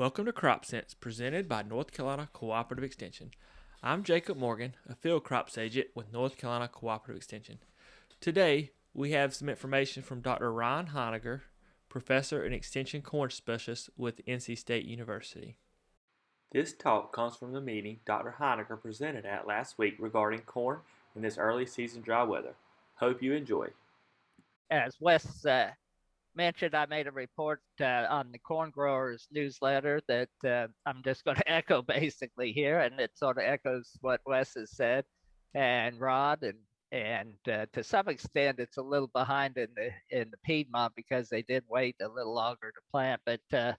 Welcome to Crop Sense, presented by North Carolina Cooperative Extension. I'm Jacob Morgan, a field crops agent with North Carolina Cooperative Extension. Today, we have some information from Dr. Ryan Heiniger, professor and extension corn specialist with NC State University. This talk comes from the meeting Dr. Heiniger presented at last week regarding corn in this early season dry weather. Hope you enjoy. As Wes mentioned, I made a report on the Corn Growers newsletter that I'm just going to echo basically here, and it sort of echoes what Wes has said and Rod, and to some extent it's a little behind in the Piedmont because they did wait a little longer to plant, but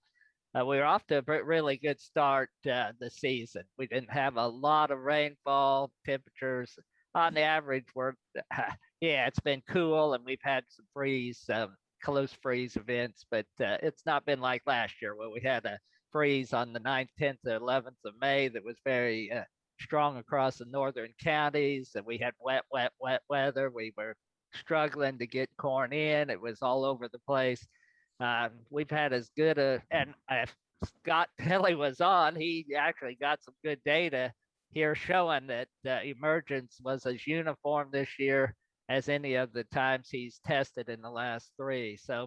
we were off to a really good start this season. We didn't have a lot of rainfall. Temperatures on the average were, yeah, it's been cool, and we've had some close freeze events, but it's not been like last year where we had a freeze on the 9th, 10th, 11th of May that was very strong across the northern counties, and we had wet weather. We were struggling to get corn in. It was all over the place. We've had as good and Scott Kelly was on, he actually got some good data here showing that emergence was as uniform this year as any of the times he's tested in the last three. So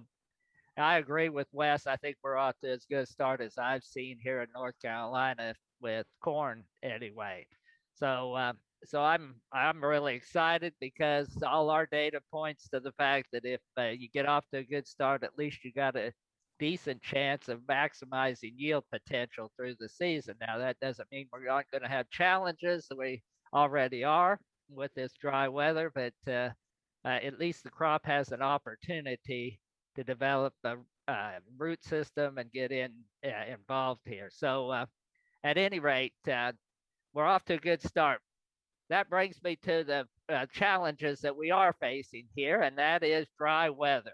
I agree with Wes. I think we're off to as good a start as I've seen here in North Carolina with corn anyway. So I'm really excited because all our data points to the fact that if you get off to a good start, at least you got a decent chance of maximizing yield potential through the season. Now that doesn't mean we're not going to have challenges. We already are with this dry weather, but at least the crop has an opportunity to develop a root system and get involved here. So at any rate, we're off to a good start. That brings me to the challenges that we are facing here, and that is dry weather.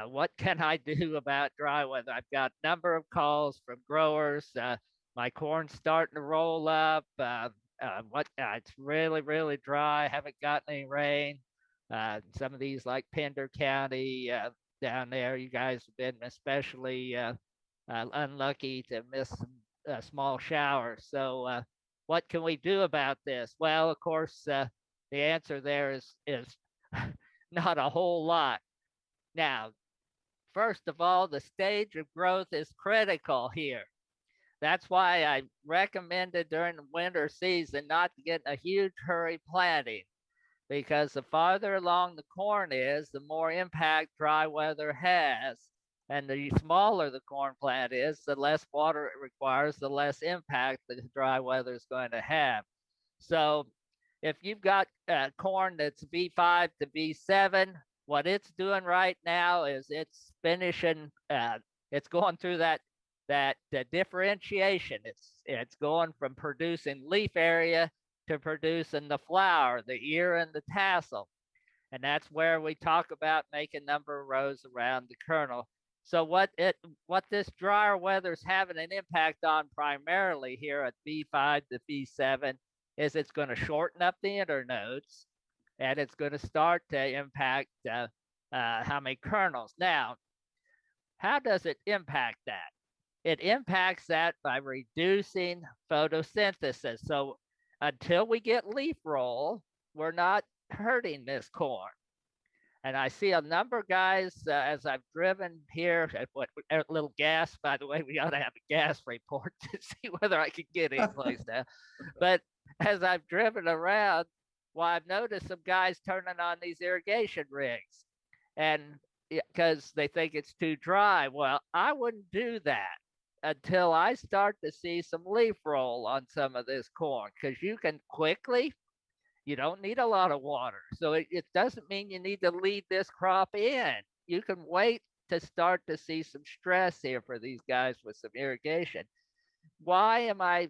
What can I do about dry weather? I've got a number of calls from growers. My corn's starting to roll up. It's really, really dry. Haven't gotten any rain. Some of these, like Pender County down there, you guys have been especially unlucky to miss some small showers. So what can we do about this? Well, of course, the answer there is not a whole lot. Now, first of all, the stage of growth is critical here. That's why I recommended during the winter season not to get in a huge hurry planting, because the farther along the corn is, the more impact dry weather has. And the smaller the corn plant is, the less water it requires, the less impact the dry weather is going to have. So if you've got corn that's V5 to V7, what it's doing right now is it's finishing, it's going through that differentiation. It's going from producing leaf area to producing the flower, the ear, and the tassel. And that's where we talk about making a number of rows around the kernel. So what this drier weather is having an impact on primarily here at V5 to V7 is it's going to shorten up the internodes, and it's going to start to impact how many kernels. Now, how does it impact that? It impacts that by reducing photosynthesis. So until we get leaf roll, we're not hurting this corn. And I see a number of guys as I've driven here. A little gas, by the way, we ought to have a gas report to see whether I can get any place now. But as I've driven around, well, I've noticed some guys turning on these irrigation rigs, and because they think it's too dry. Well, I wouldn't do that until I start to see some leaf roll on some of this corn, because you can quickly. You don't need a lot of water. So it doesn't mean you need to lead this crop in. You can wait to start to see some stress here for these guys with some irrigation. Why am I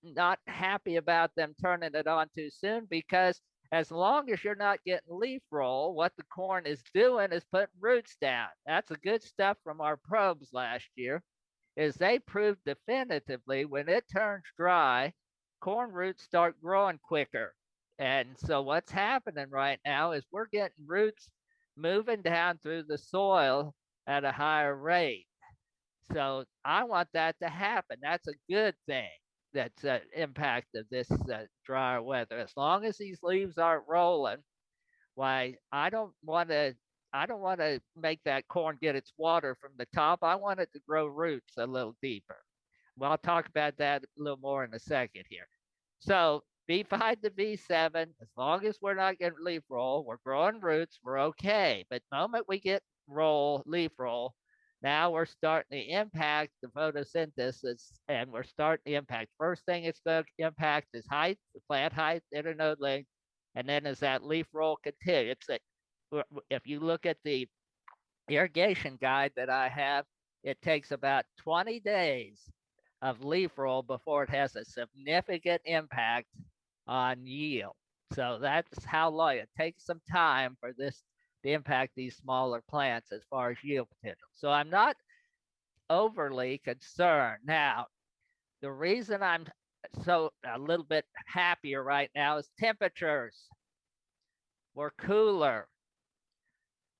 not happy about them turning it on too soon? Because as long as you're not getting leaf roll, what the corn is doing is putting roots down. That's the good stuff from our probes last year, is they proved definitively when it turns dry, corn roots start growing quicker. And so what's happening right now is we're getting roots moving down through the soil at a higher rate. So I want that to happen. That's a good thing. That's an impact of this drier weather. As long as these leaves aren't rolling, why I don't want to make that corn get its water from the top. I want it to grow roots a little deeper. Well, I'll talk about that a little more in a second here. So V5 to V7, as long as we're not getting leaf roll, we're growing roots, we're okay. But the moment we get leaf roll, now we're starting to impact the photosynthesis and we're starting to impact. First thing it's going to impact is height, the plant height, internode length, and then as that leaf roll continues, if you look at the irrigation guide that I have, it takes about 20 days of leaf roll before it has a significant impact on yield. So that's how long it takes some time for this to impact these smaller plants as far as yield potential. So I'm not overly concerned. Now, the reason I'm so a little bit happier right now is temperatures were cooler.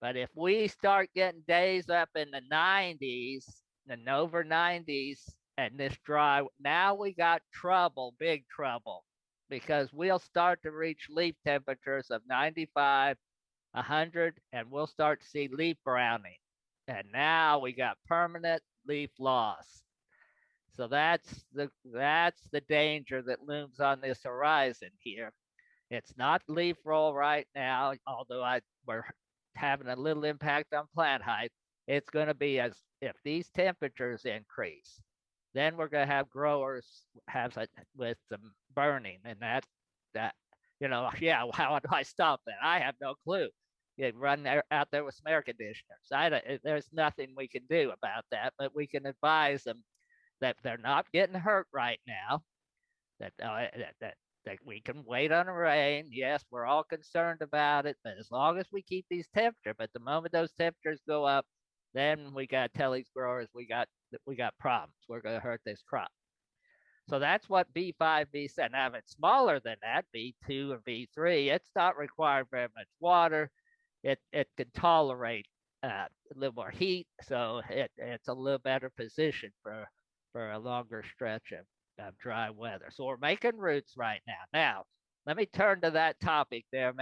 But if we start getting days up in the 90s and over 90s and this dry, now we got trouble, big trouble, because we'll start to reach leaf temperatures of 95, 100, and we'll start to see leaf browning. And now we got permanent leaf loss. So that's the danger that looms on this horizon here. It's not leaf roll right now, although we're having a little impact on plant height. It's going to be as if these temperatures increase, then we're going to have growers with some burning, and that yeah. How do I stop that? I have no clue. You run out there with some air conditioners. There's nothing we can do about that, but we can advise them that they're not getting hurt right now. That we can wait on the rain. Yes, we're all concerned about it, but as long as we keep these temperatures, but the moment those temperatures go up, then we got to tell these growers we got problems. We're going to hurt this crop. So that's what B5, B7. Now, if it's smaller than that, B2 or B3, it's not requiring very much water. It can tolerate a little more heat, so it's a little better position for a longer stretch of dry weather. So we're making roots right now. Now, let me turn to that topic there.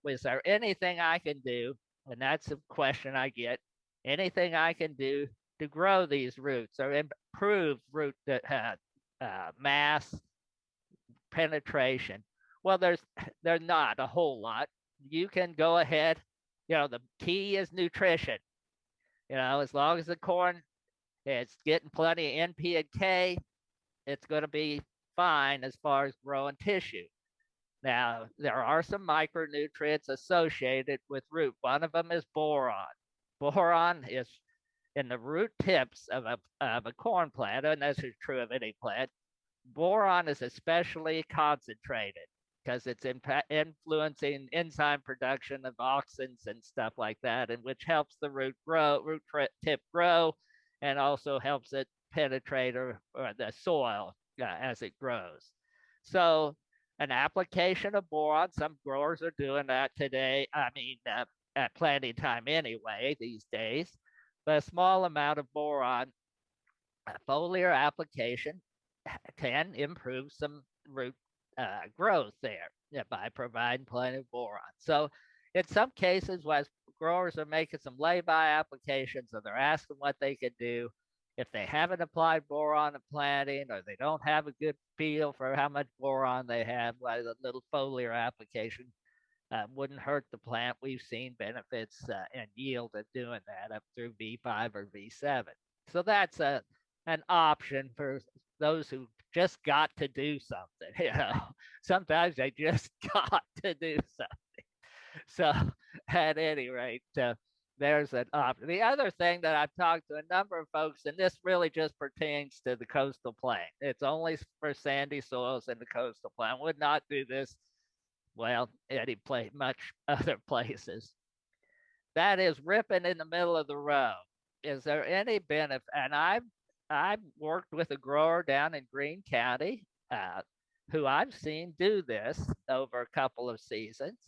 Is there anything I can do? And that's a question I get. Anything I can do to grow these roots or improve root mass penetration? Well, there's not a whole lot. You can go ahead. The key is nutrition. As long as the corn is getting plenty of NP and K, it's going to be fine as far as growing tissue. Now, there are some micronutrients associated with root. One of them is boron. Boron is in the root tips of a corn plant, and this is true of any plant. Boron is especially concentrated because it's influencing enzyme production of auxins and stuff like that, and which helps the root tip grow, and also helps it penetrate or the soil as it grows. So an application of boron, some growers are doing that today. At planting time anyway these days, but a small amount of boron foliar application can improve some root growth there by providing plenty of boron. So in some cases, as growers are making some lay-by applications or they're asking what they could do, if they haven't applied boron at planting or they don't have a good feel for how much boron they have, well, the little foliar application wouldn't hurt the plant. We've seen benefits and yield of doing that up through V5 or V7. So that's an option for those who just got to do something. Sometimes they just got to do something. So at any rate, there's an option. The other thing that I've talked to a number of folks, and this really just pertains to the coastal plain. It's only for sandy soils in the coastal plain. Would not do this, well, much other places. That is ripping in the middle of the row. Is there any benefit? And I've worked with a grower down in Greene County who I've seen do this over a couple of seasons,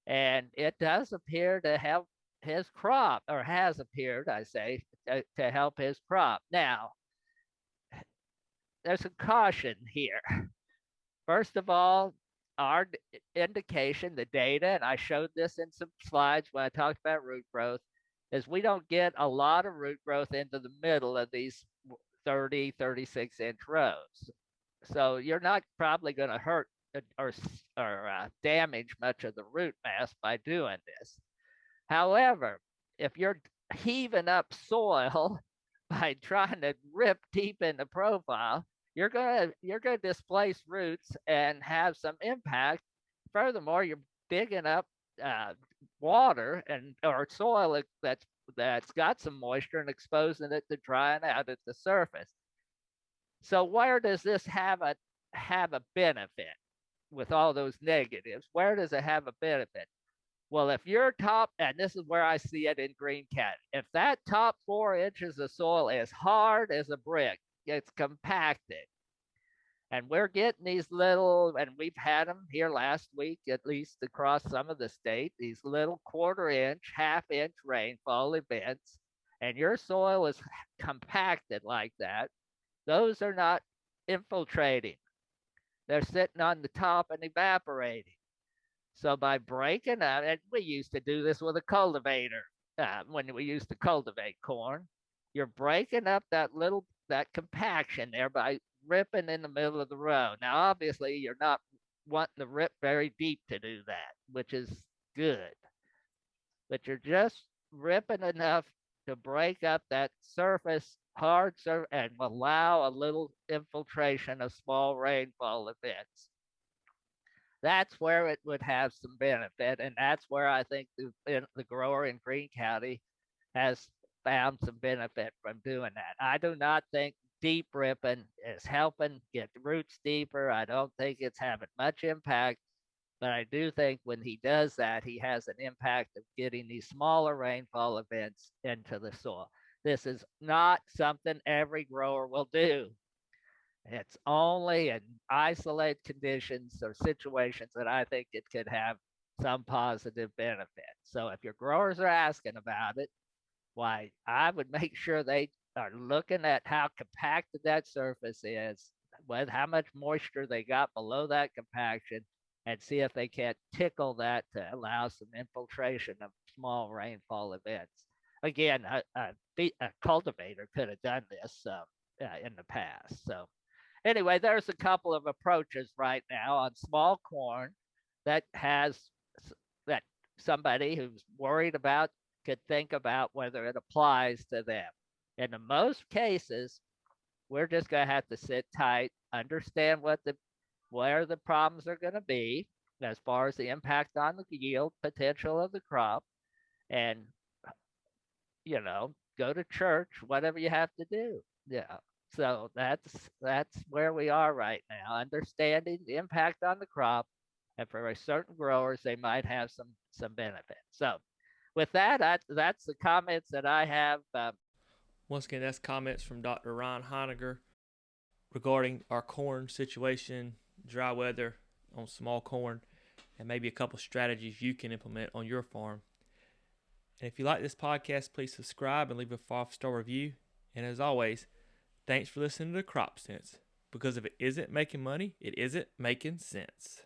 and it does appear to help his crop, or has appeared, I say, to help his crop. Now, there's a caution here. First of all, our indication, the data, and I showed this in some slides when I talked about root growth, is we don't get a lot of root growth into the middle of these 30, 36-inch rows. So you're not probably going to hurt or damage much of the root mass by doing this. However, if you're heaving up soil by trying to rip deep in the profile, you're gonna displace roots and have some impact. Furthermore, you're digging up water or soil that's got some moisture and exposing it to drying out at the surface. So where does this have a benefit with all those negatives? Where does it have a benefit? Well, if your top, and this is where I see it in green cat, if that top 4 inches of soil is hard as a brick, it's compacted. And we're getting these little, and we've had them here last week, at least across some of the state, these little 1/4 inch, 1/2 inch rainfall events, and your soil is compacted like that. Those are not infiltrating. They're sitting on the top and evaporating. So by breaking up, and we used to do this with a cultivator when we used to cultivate corn, you're breaking up that compaction there by ripping in the middle of the row. Now, obviously, you're not wanting to rip very deep to do that, which is good. But you're just ripping enough to break up that surface, hard surface, and allow a little infiltration of small rainfall events. That's where it would have some benefit, and that's where I think the grower in Greene County has found some benefit from doing that. I do not think deep ripping is helping get roots deeper. I don't think it's having much impact, but I do think when he does that, he has an impact of getting these smaller rainfall events into the soil. This is not something every grower will do. It's only in isolated conditions or situations that I think it could have some positive benefit. So if your growers are asking about it, why, I would make sure they are looking at how compacted that surface is, with how much moisture they got below that compaction, and see if they can't tickle that to allow some infiltration of small rainfall events. Again, a cultivator could have done this in the past. So anyway, there's a couple of approaches right now on small corn that somebody who's worried about could think about whether it applies to them. In the most cases, we're just going to have to sit tight, understand where the problems are going to be as far as the impact on the yield potential of the crop, and go to church, whatever you have to do. Yeah. So that's where we are right now, understanding the impact on the crop, and for certain growers, they might have some benefit. So with that, that's the comments that I have. Once again, that's comments from Dr. Ron Heiniger regarding our corn situation, dry weather on small corn, and maybe a couple strategies you can implement on your farm. And if you like this podcast, please subscribe and leave a 5-star review. And as always, thanks for listening to Crop Sense, because if it isn't making money, it isn't making sense.